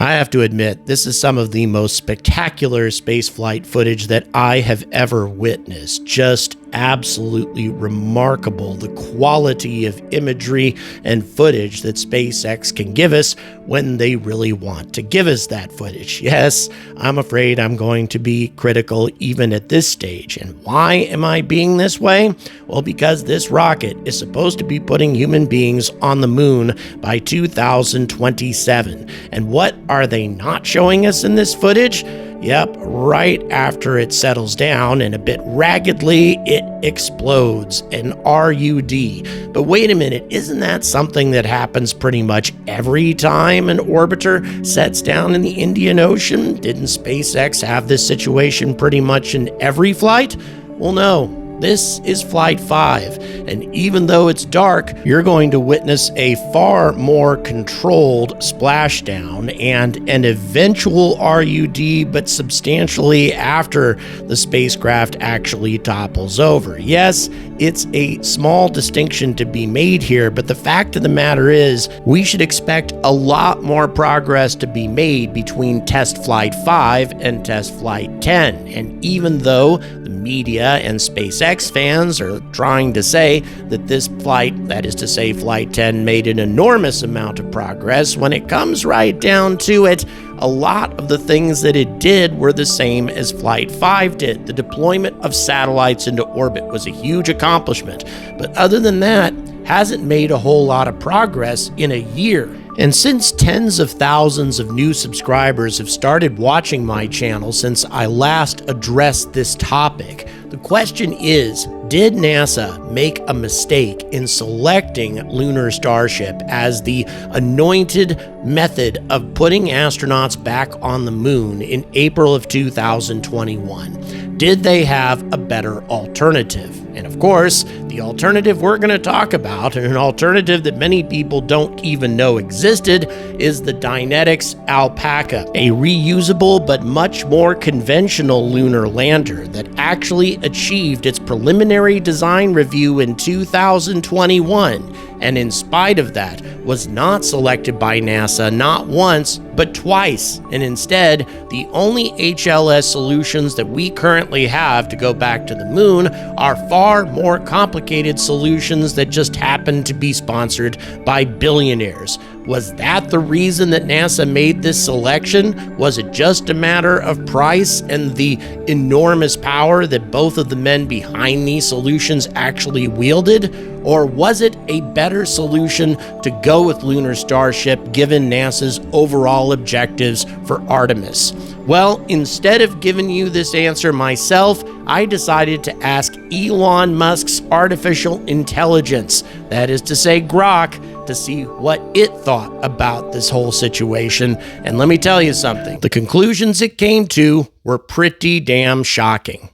I have to admit, this is some of the most spectacular spaceflight footage that I have ever witnessed. Just absolutely remarkable, the quality of imagery and footage that SpaceX can give us when they really want to give us that footage. Yes, I'm afraid I'm going to be critical even at this stage. And why am I being this way? Well, because this rocket is supposed to be putting human beings on the moon by 2027. And what are they not showing us in this footage? Yep, right after it settles down and a bit raggedly, it explodes, an RUD. But wait a minute, isn't that something that happens pretty much every time an orbiter sets down in the Indian Ocean? Didn't SpaceX have this situation pretty much in every flight? Well, no. This is Flight 5, and even though it's dark, you're going to witness a far more controlled splashdown and an eventual RUD, but substantially after the spacecraft actually topples over. Yes, it's a small distinction to be made here, but the fact of the matter is, we should expect a lot more progress to be made between Test Flight 5 and Test Flight 10, and even though the media and SpaceX fans are trying to say that this flight, that is to say Flight 10, made an enormous amount of progress, when it comes right down to it, a lot of the things that it did were the same as Flight 5 did. The deployment of satellites into orbit was a huge accomplishment, but other than that, hasn't made a whole lot of progress in a year. And since tens of thousands of new subscribers have started watching my channel since I last addressed this topic, the question is, did NASA make a mistake in selecting Lunar Starship as the anointed method of putting astronauts back on the moon in April of 2021? Did they have a better alternative? And of course, the alternative we're going to talk about, and an alternative that many people don't even know existed, is the Dynetics Alpaca, a reusable but much more conventional lunar lander that actually achieved its preliminary design review in 2021, and in spite of that, was not selected by NASA not once, but twice. And instead, the only HLS solutions that we currently have to go back to the moon are far more complicated solutions that just happen to be sponsored by billionaires. Was that the reason that NASA made this selection? Was it just a matter of price and the enormous power that both of the men behind these solutions actually wielded? Or was it a better solution to go with Lunar Starship given NASA's overall objectives for Artemis? Well, instead of giving you this answer myself, I decided to ask Elon Musk's artificial intelligence, that is to say Grok, to see what it thought about this whole situation. And let me tell you something, the conclusions it came to were pretty damn shocking.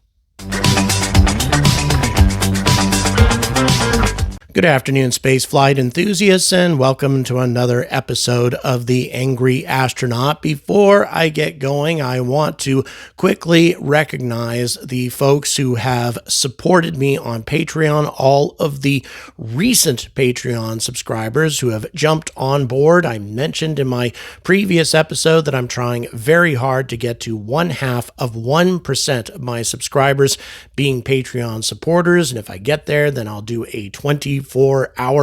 Good afternoon, spaceflight enthusiasts, and welcome to another episode of The Angry Astronaut. Before I get going, I want to quickly recognize the folks who have supported me on Patreon, all of the recent Patreon subscribers who have jumped on board. I mentioned in my previous episode that I'm trying very hard to get to 0.5% of my subscribers being Patreon supporters, and if I get there, then I'll do a 24-hour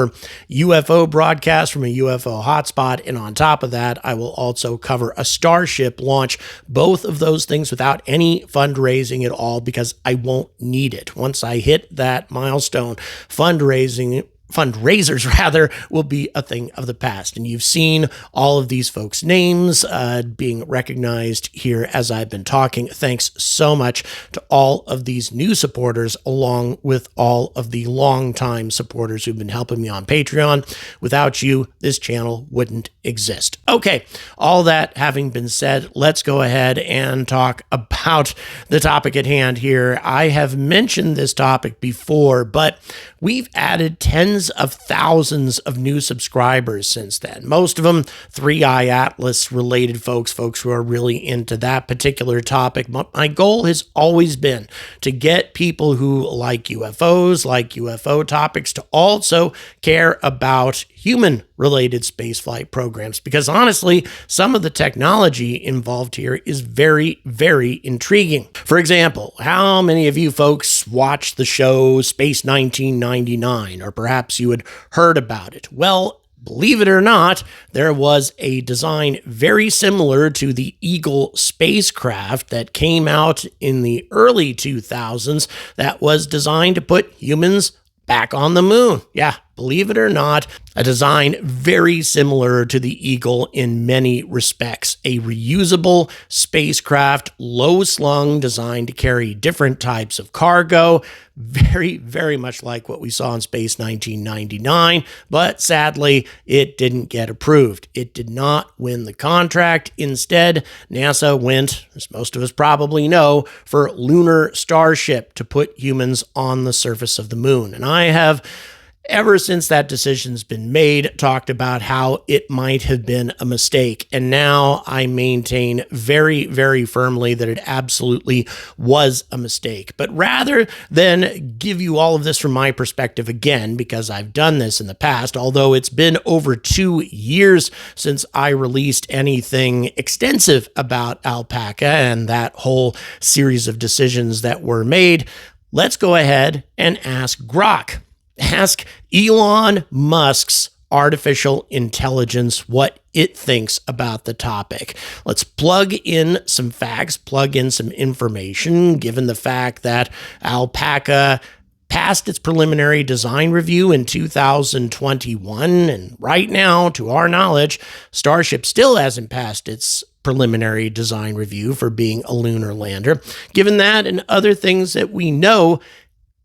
UFO broadcast from a UFO hotspot, and on top of that, I will also cover a Starship launch, both of those things without any fundraising at all, because I won't need it. Once I hit that milestone, fundraisers will be a thing of the past. And you've seen all of these folks' names being recognized here as I've been talking. Thanks so much to all of these new supporters, along with all of the longtime supporters who've been helping me on Patreon. Without you, this channel wouldn't exist. Okay, all that having been said, let's go ahead and talk about the topic at hand here. I have mentioned this topic before, but we've added tens of thousands of new subscribers since then. Most of them 3i Atlas related folks who are really into that particular topic. But my goal has always been to get people who like UFOs, like UFO topics, to also care about human-related spaceflight programs, because honestly, some of the technology involved here is very, very intriguing. For example, how many of you folks watched the show Space 1999, or perhaps you had heard about it? Well, believe it or not, there was a design very similar to the Eagle spacecraft that came out in the early 2000s that was designed to put humans back on the moon. Yeah, believe it or not, a design very similar to the Eagle in many respects. A reusable spacecraft, low slung, designed to carry different types of cargo. Very, very much like what we saw in Space 1999, but sadly, it didn't get approved. It did not win the contract. Instead, NASA went, as most of us probably know, for Lunar Starship to put humans on the surface of the moon. And I have, ever since that decision's been made, talked about how it might have been a mistake. And now I maintain very, very firmly that it absolutely was a mistake. But rather than give you all of this from my perspective again, because I've done this in the past, although it's been over 2 years since I released anything extensive about Alpaca and that whole series of decisions that were made, let's go ahead and ask Grok. Ask Elon Musk's artificial intelligence what it thinks about the topic. Let's plug in some facts, plug in some information, given the fact that Alpaca passed its preliminary design review in 2021, and right now, to our knowledge, Starship still hasn't passed its preliminary design review for being a lunar lander. Given that and other things that we know,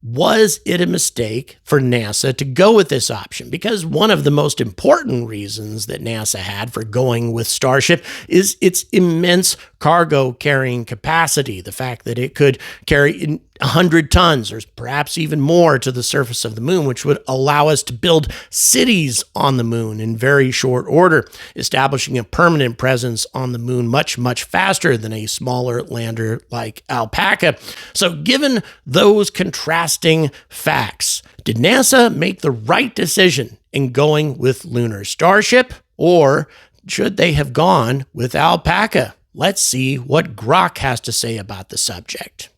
was it a mistake for NASA to go with this option? Because one of the most important reasons that NASA had for going with Starship is its immense cargo carrying capacity. The fact that it could carry 100 tons or perhaps even more to the surface of the moon, which would allow us to build cities on the moon in very short order, establishing a permanent presence on the moon much, much faster than a smaller lander like Alpaca. So given those contrasting facts, did NASA make the right decision in going with Lunar Starship, or should they have gone with Alpaca? Let's see what Grok has to say about the subject.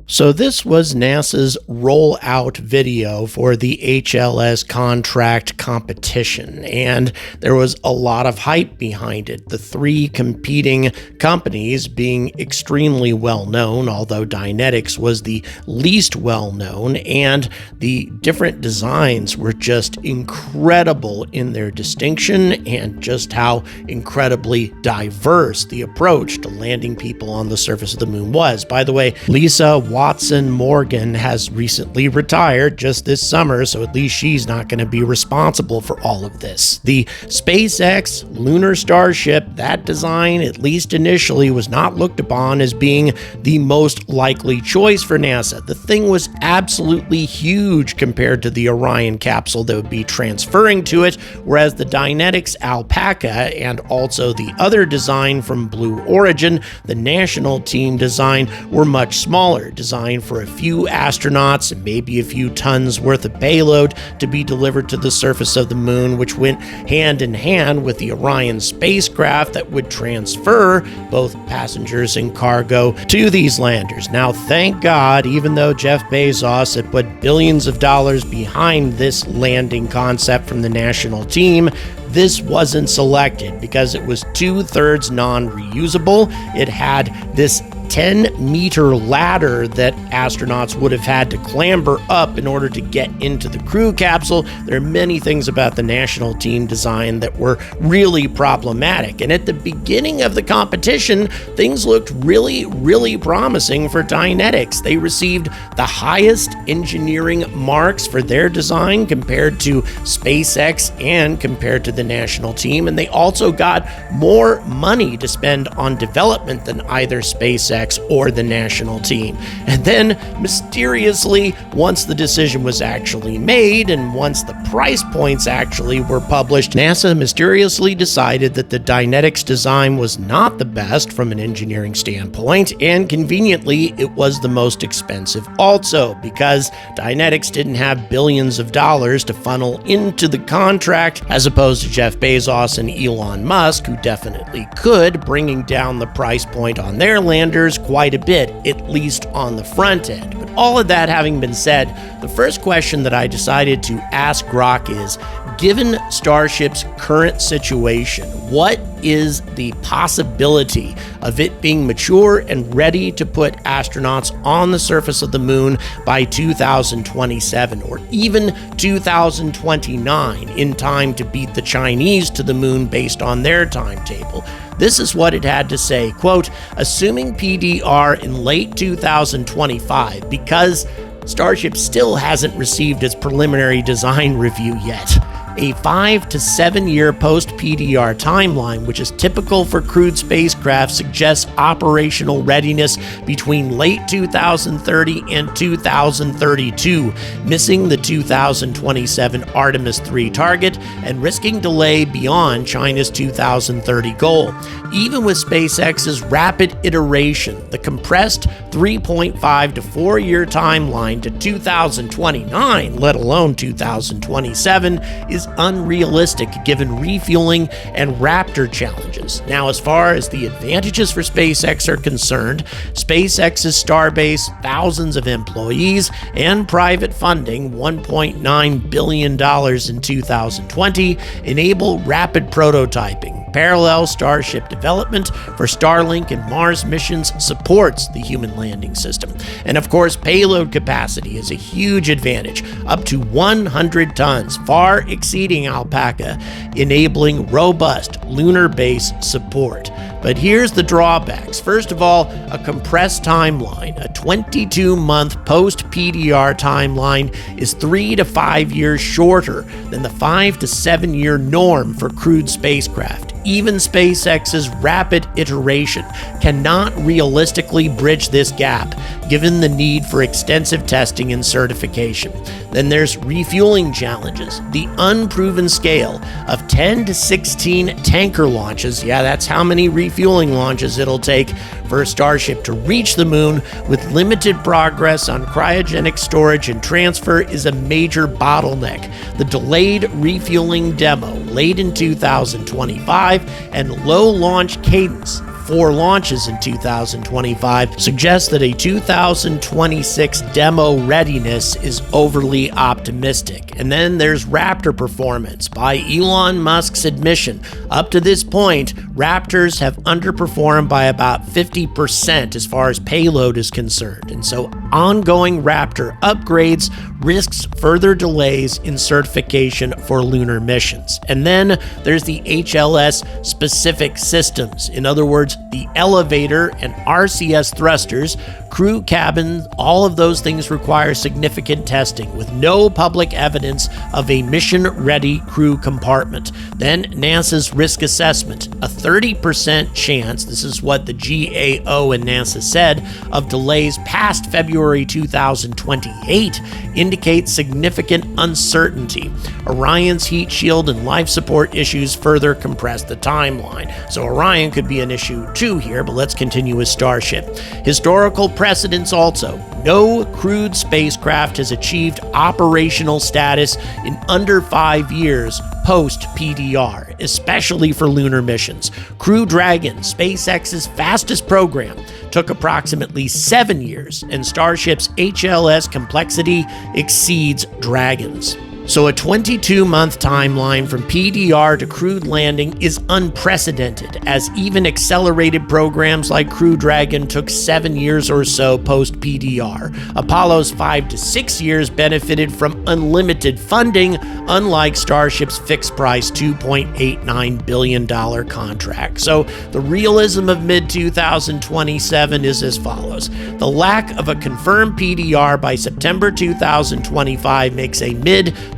So this was NASA's rollout video for the HLS contract competition, and there was a lot of hype behind it. The three competing companies being extremely well known, although Dynetics was the least well known, and the different designs were just incredible in their distinction and just how incredibly diverse the approach to landing people on the surface of the moon was. By the way, Lisa Watson Morgan has recently retired just this summer, so at least she's not going to be responsible for all of this. The SpaceX Lunar Starship, that design, at least initially, was not looked upon as being the most likely choice for NASA. The thing was absolutely huge compared to the Orion capsule that would be transferring to it, whereas the Dynetics Alpaca and also the other design from Blue Origin, the national team design, were much smaller, designed for a few astronauts and maybe a few tons worth of payload to be delivered to the surface of the moon, which went hand in hand with the Orion spacecraft that would transfer both passengers and cargo to these landers. Now, thank God, even though Jeff Bezos had put billions of dollars behind this landing concept from the national team, this wasn't selected because it was 2/3 non-reusable. It had this 10-meter ladder that astronauts would have had to clamber up in order to get into the crew capsule. There are many things about the national team design that were really problematic. And at the beginning of the competition, things looked really, really promising for Dynetics. They received the highest engineering marks for their design compared to SpaceX and compared to the national team. And they also got more money to spend on development than either SpaceX SpaceX or the national team. And then, mysteriously, once the decision was actually made and once the price points actually were published, NASA mysteriously decided that the Dynetics design was not the best from an engineering standpoint, and conveniently, it was the most expensive also, because Dynetics didn't have billions of dollars to funnel into the contract, as opposed to Jeff Bezos and Elon Musk, who definitely could, bringing down the price point on their landers quite a bit, at least on the front end. But all of that having been said, the first question that I decided to ask Grok is, given Starship's current situation, what is the possibility of it being mature and ready to put astronauts on the surface of the moon by 2027 or even 2029, in time to beat the Chinese to the moon based on their timetable? This is what it had to say, quote, assuming PDR in late 2025, because Starship still hasn't received its preliminary design review yet. A 5 to 7 year post-PDR timeline, which is typical for crewed spacecraft, suggests operational readiness between late 2030 and 2032, missing the 2027 Artemis 3 target and risking delay beyond China's 2030 goal. Even with SpaceX's rapid iteration, the compressed 3.5 to 4 year timeline to 2029, let alone 2027, is unrealistic given refueling and Raptor challenges. Now, as far as the advantages for SpaceX are concerned, SpaceX's Starbase, thousands of employees, and private funding, $1.9 billion in 2020, enable rapid prototyping. Parallel Starship development for Starlink and Mars missions supports the human landing system. And of course, payload capacity is a huge advantage, up to 100 tons, far exceeding Alpaca, enabling robust lunar base support. But here's the drawbacks. First of all, a compressed timeline. A 22-month post-PDR timeline is 3 to 5 years shorter than the 5 to 7 year norm for crewed spacecraft. Even SpaceX's rapid iteration cannot realistically bridge this gap, given the need for extensive testing and certification. Then there's refueling challenges. The unproven scale of 10 to 16 tanker launches, yeah, that's how many refueling launches it'll take for a Starship to reach the moon, with limited progress on cryogenic storage and transfer, is a major bottleneck. The delayed refueling demo late in 2025 and low launch cadence, 4 launches in 2025, suggests that a 2026 demo readiness is overly optimistic. And then there's Raptor performance. By Elon Musk's admission, up to this point, Raptors have underperformed by about 50% as far as payload is concerned. And so ongoing Raptor upgrades risks further delays in certification for lunar missions. And then there's the HLS specific systems. In other words, the elevator and RCS thrusters, crew cabin, all of those things require significant testing with no public evidence of a mission-ready crew compartment. Then NASA's risk assessment, a 30% chance, this is what the GAO and NASA said, of delays past February 2028 indicates significant uncertainty. Orion's heat shield and life support issues further compress the timeline. So Orion could be an issue too here, but let's continue with Starship. Historical precedents also. No crewed spacecraft has achieved operational status in under 5 years post-PDR, especially for lunar missions. Crew Dragon, SpaceX's fastest program, took approximately 7 years, and Starship's HLS complexity exceeds Dragon's. So a 22-month timeline from PDR to crewed landing is unprecedented, as even accelerated programs like Crew Dragon took 7 years or so post-PDR. Apollo's 5 to 6 years benefited from unlimited funding, unlike Starship's fixed-price $2.89 billion contract. So the realism of mid-2027 is as follows. The lack of a confirmed PDR by September 2025 makes a mid-2027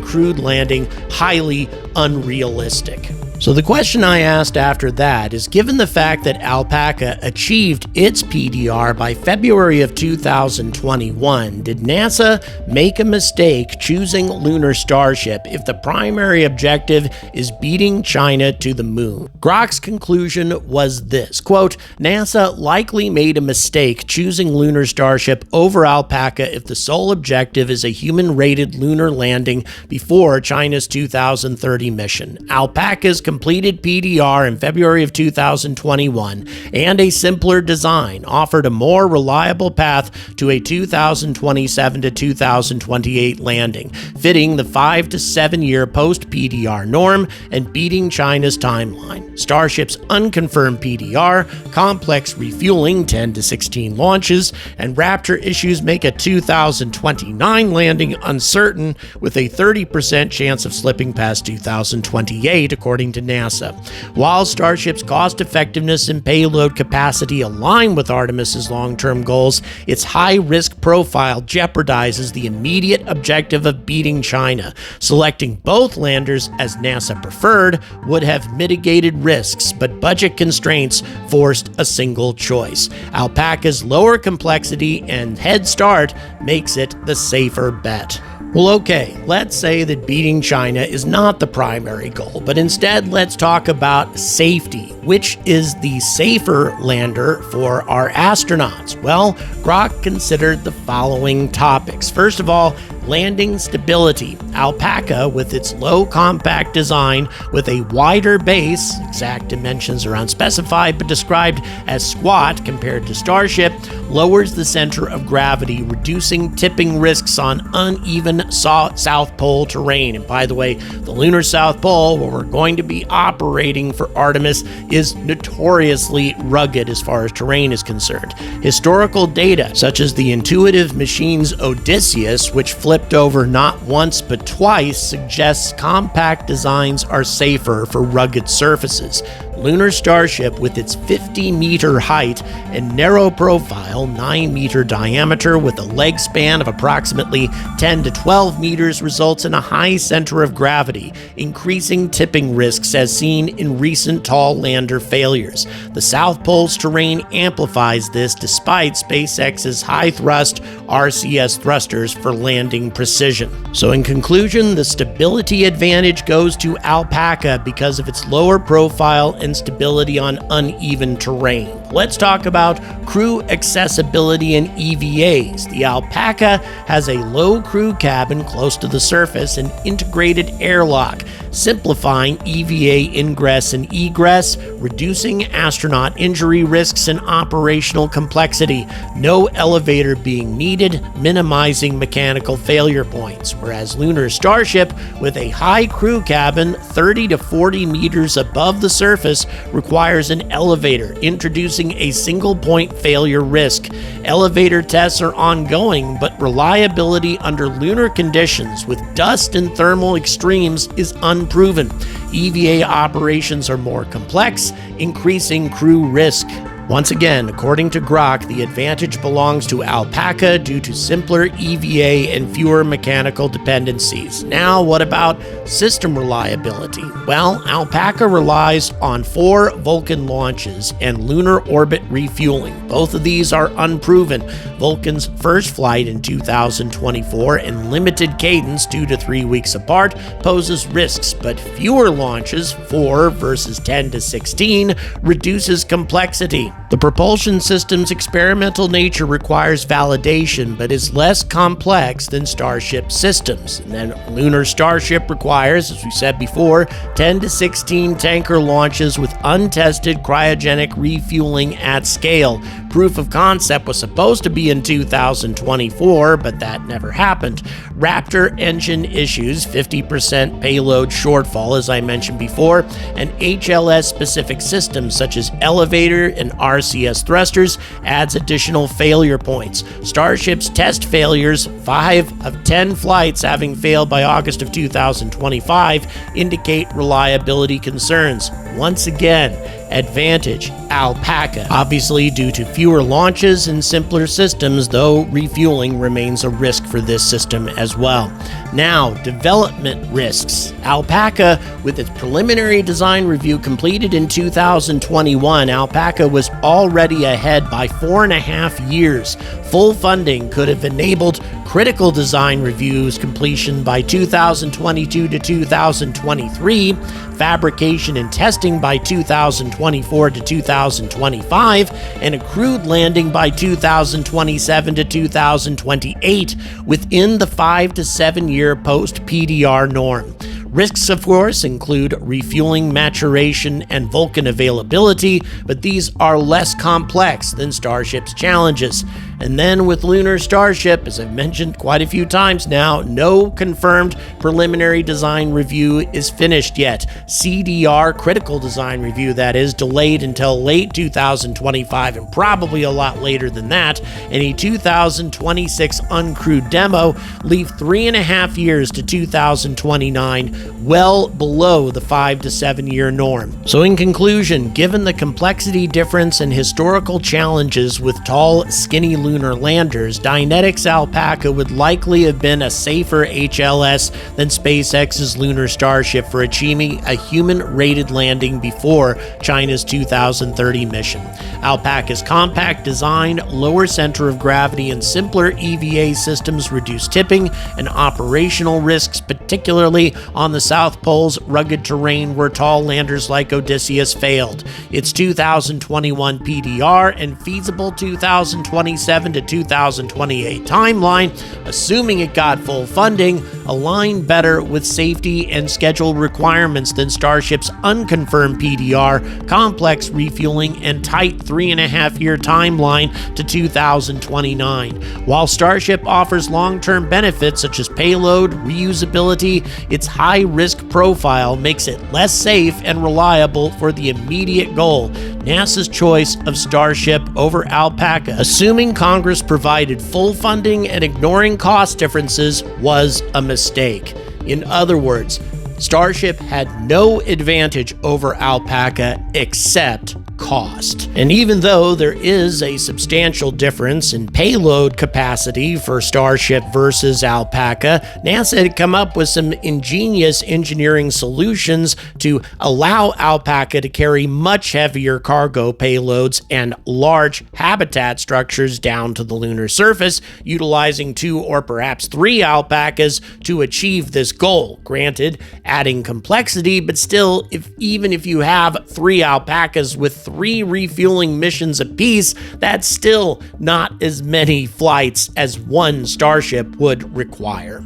crewed landing highly unrealistic. So the question I asked after that is, given the fact that Alpaca achieved its PDR by February of 2021, did NASA make a mistake choosing Lunar Starship if the primary objective is beating China to the moon? Grock's conclusion was this, quote, NASA likely made a mistake choosing Lunar Starship over Alpaca if the sole objective is a human-rated lunar landing before China's 2030 mission. Alpaca's completed PDR in February of 2021 and a simpler design offered a more reliable path to a 2027 to 2028 landing, fitting the 5 to 7 year post-PDR norm and beating China's timeline. Starship's unconfirmed PDR, complex refueling 10 to 16 launches, and Raptor issues make a 2029 landing uncertain, with a 30% chance of slipping past 2028, according to NASA. While Starship's cost effectiveness and payload capacity align with Artemis's long-term goals, its high-risk profile jeopardizes the immediate objective of beating China. Selecting both landers as NASA preferred would have mitigated risks, but budget constraints forced a single choice. Alpaca's lower complexity and head start makes it the safer bet. Well, okay, let's say that beating China is not the primary goal, but instead let's talk about safety. Which is the safer lander for our astronauts? Well, Grok considered the following topics. First of all, landing stability. Alpaca, with its low compact design with a wider base, exact dimensions are unspecified but described as squat compared to Starship, lowers the center of gravity, reducing tipping risks on uneven South Pole terrain. And by the way, the lunar South Pole, where we're going to be operating for Artemis, is notoriously rugged as far as terrain is concerned. Historical data, such as the intuitive machine's Odysseus, which flipped over not once but twice, suggests compact designs are safer for rugged surfaces. Lunar Starship, with its 50-meter height and narrow profile, 9-meter diameter with a leg span of approximately 10 to 12 meters, results in a high center of gravity, increasing tipping risks as seen in recent tall lander failures. The South Pole's terrain amplifies this despite SpaceX's high-thrust RCS thrusters for landing precision. So in conclusion, the stability advantage goes to Alpaca because of its lower profile and stability on uneven terrain. Let's talk about crew accessibility and EVAs. The Alpaca has a low crew cabin close to the surface and integrated airlock, simplifying EVA ingress and egress, reducing astronaut injury risks and operational complexity. No elevator being needed, minimizing mechanical failure points. Whereas Lunar Starship, with a high crew cabin 30 to 40 meters above the surface, requires an elevator, introducing a single point failure risk. Elevator tests are ongoing, but reliability under lunar conditions with dust and thermal extremes is unproven. EVA operations are more complex, increasing crew risk. Once again, according to Grok, the advantage belongs to Alpaca due to simpler EVA and fewer mechanical dependencies. Now, what about system reliability? Well, Alpaca relies on 4 Vulcan launches and lunar orbit refueling. Both of these are unproven. Vulcan's first flight in 2024 and limited cadence 2 to 3 weeks apart poses risks, but fewer launches, 4 versus 10 to 16, reduces complexity. The propulsion system's experimental nature requires validation, but is less complex than Starship systems. And then Lunar Starship requires, as we said before, 10 to 16 tanker launches with untested cryogenic refueling at scale. Proof of concept was supposed to be in 2024, but that never happened. Raptor engine issues, 50% payload shortfall, as I mentioned before, and HLS-specific systems such as elevator and RCS thrusters adds additional failure points. Starship's test failures, 5 of 10 flights having failed by August of 2025, indicate reliability concerns. Once again, advantage Alpaca, obviously due to fewer launches and simpler systems, though refueling remains a risk for this system as well. Now, development risks. Alpaca, with its preliminary design review completed in 2021, Alpaca was already ahead by 4.5 years. Full funding could have enabled critical design reviews completion by 2022 to 2023, fabrication and testing by 2024 to 2025, and a crewed landing by 2027 to 2028, within the 5 to 7 year post-PDR norm. Risks, of course, include refueling, maturation, and Vulcan availability, but these are less complex than Starship's challenges. And then with Lunar Starship, as I've mentioned quite a few times now, no confirmed preliminary design review is finished yet. CDR, critical design review, that is, delayed until late 2025 and probably a lot later than that. And a 2026 uncrewed demo leave 3.5 years to 2029, well below the 5 to 7 year norm. So in conclusion, given the complexity difference and historical challenges with tall, skinny lunar landers, Dynetics Alpaca would likely have been a safer HLS than SpaceX's Lunar Starship for achieving a human-rated landing before China's 2030 mission. Alpaca's compact design, lower center of gravity, and simpler EVA systems reduce tipping and operational risks, particularly on the South Pole's rugged terrain where tall landers like Odysseus failed. Its 2021 PDR and feasible 2027 to 2028 timeline, assuming it got full funding, align better with safety and schedule requirements than Starship's unconfirmed PDR, complex refueling, and tight 3.5 year timeline to 2029. While Starship offers long-term benefits such as payload, reusability, its high-risk profile makes it less safe and reliable for the immediate goal, NASA's choice of Starship over Alpaca, assuming Congress provided full funding and ignoring cost differences, was a mistake. In other words, Starship had no advantage over Alpaca except cost. And even though there is a substantial difference in payload capacity for Starship versus Alpaca, NASA had come up with some ingenious engineering solutions to allow Alpaca to carry much heavier cargo payloads and large habitat structures down to the lunar surface, utilizing 2 or perhaps 3 Alpacas to achieve this goal. Granted, adding complexity, but still, even if you have 3 Alpacas with 3 refueling missions apiece, that's still not as many flights as one Starship would require.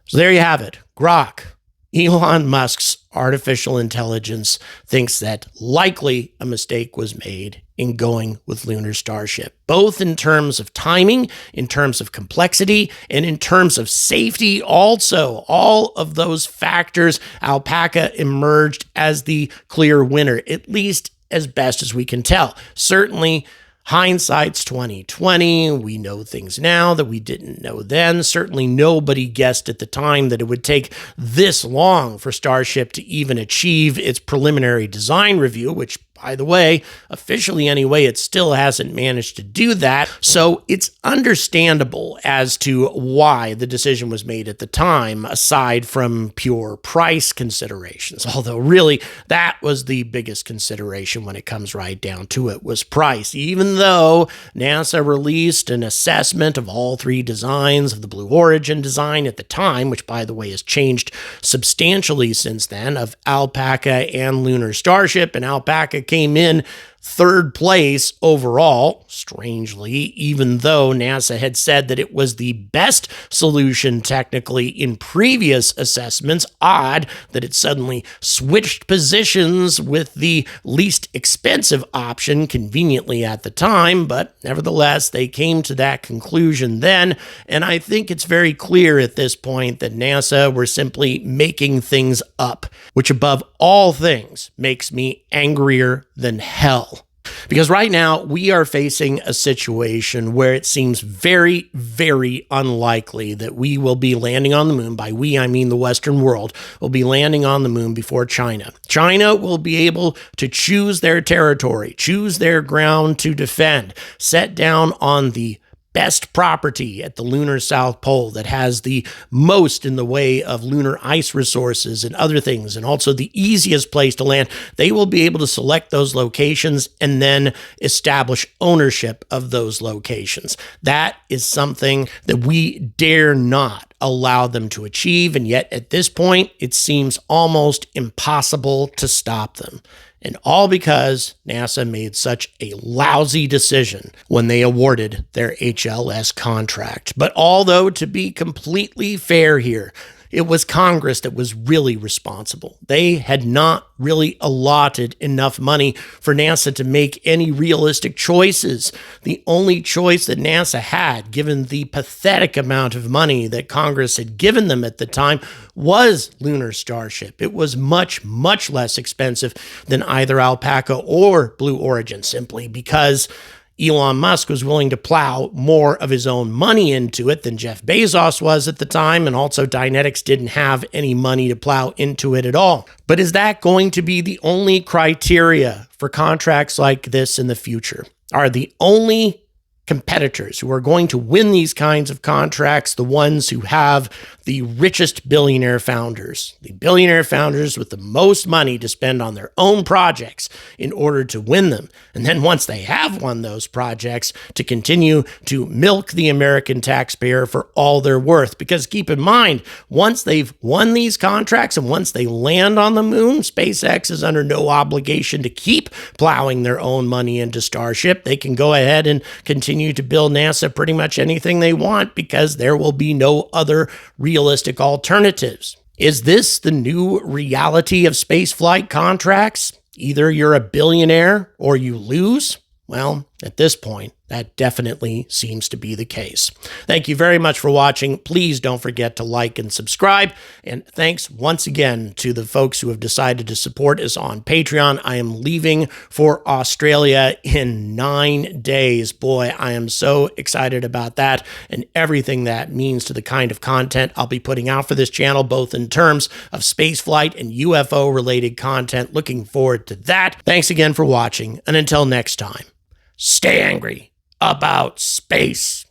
So there you have it. Grok, Elon Musk's artificial intelligence, thinks that likely a mistake was made in going with Lunar Starship, both in terms of timing, in terms of complexity, and in terms of safety also. All of those factors, Alpaca emerged as the clear winner, at least as best as we can tell. Certainly, hindsight's 2020. We know things now that we didn't know then. Certainly nobody guessed at the time that it would take this long for Starship to even achieve its preliminary design review, which, by the way, officially anyway, it still hasn't managed to do that. So it's understandable as to why the decision was made at the time, aside from pure price considerations. Although really, that was the biggest consideration when it comes right down to it, was price. Even though NASA released an assessment of all 3 designs of the Blue Origin design at the time, which by the way has changed substantially since then, of Alpaca and Lunar Starship, and Alpaca came in 3rd place overall, strangely, even though NASA had said that it was the best solution technically in previous assessments. Odd that it suddenly switched positions with the least expensive option conveniently at the time, but nevertheless, they came to that conclusion then, and I think it's very clear at this point that NASA were simply making things up, which above all things makes me angrier than hell. Because right now, we are facing a situation where it seems very, very unlikely that we will be landing on the moon. By we, I mean the Western world will be landing on the moon before China. China will be able to choose their territory, choose their ground to defend, set down on the best property at the lunar South Pole, that has the most in the way of lunar ice resources and other things, and also the easiest place to land, they will be able to select those locations and then establish ownership of those locations. That is something that we dare not allow them to achieve, and yet at this point, it seems almost impossible to stop them. And all because NASA made such a lousy decision when they awarded their HLS contract. But although, to be completely fair here, it was Congress that was really responsible. They had not really allotted enough money for NASA to make any realistic choices. The only choice that NASA had, given the pathetic amount of money that Congress had given them at the time, was Lunar Starship. It was much, much less expensive than either Alpaca or Blue Origin, simply because Elon Musk was willing to plow more of his own money into it than Jeff Bezos was at the time, and also Dynetics didn't have any money to plow into it at all. But is that going to be the only criteria for contracts like this in the future? Are the only competitors who are going to win these kinds of contracts the ones who have the richest billionaire founders, the billionaire founders with the most money to spend on their own projects in order to win them? And then once they have won those projects, to continue to milk the American taxpayer for all they're worth. Because keep in mind, once they've won these contracts and once they land on the moon, SpaceX is under no obligation to keep plowing their own money into Starship. They can go ahead and continue to build NASA pretty much anything they want, because there will be no other realistic alternatives. Is this the new reality of spaceflight contracts? Either you're a billionaire or you lose? Well, at this point, that definitely seems to be the case. Thank you very much for watching. Please don't forget to like and subscribe. And thanks once again to the folks who have decided to support us on Patreon. I am leaving for Australia in 9 days. Boy, I am so excited about that and everything that means to the kind of content I'll be putting out for this channel, both in terms of spaceflight and UFO-related content. Looking forward to that. Thanks again for watching, and until next time, stay angry about space.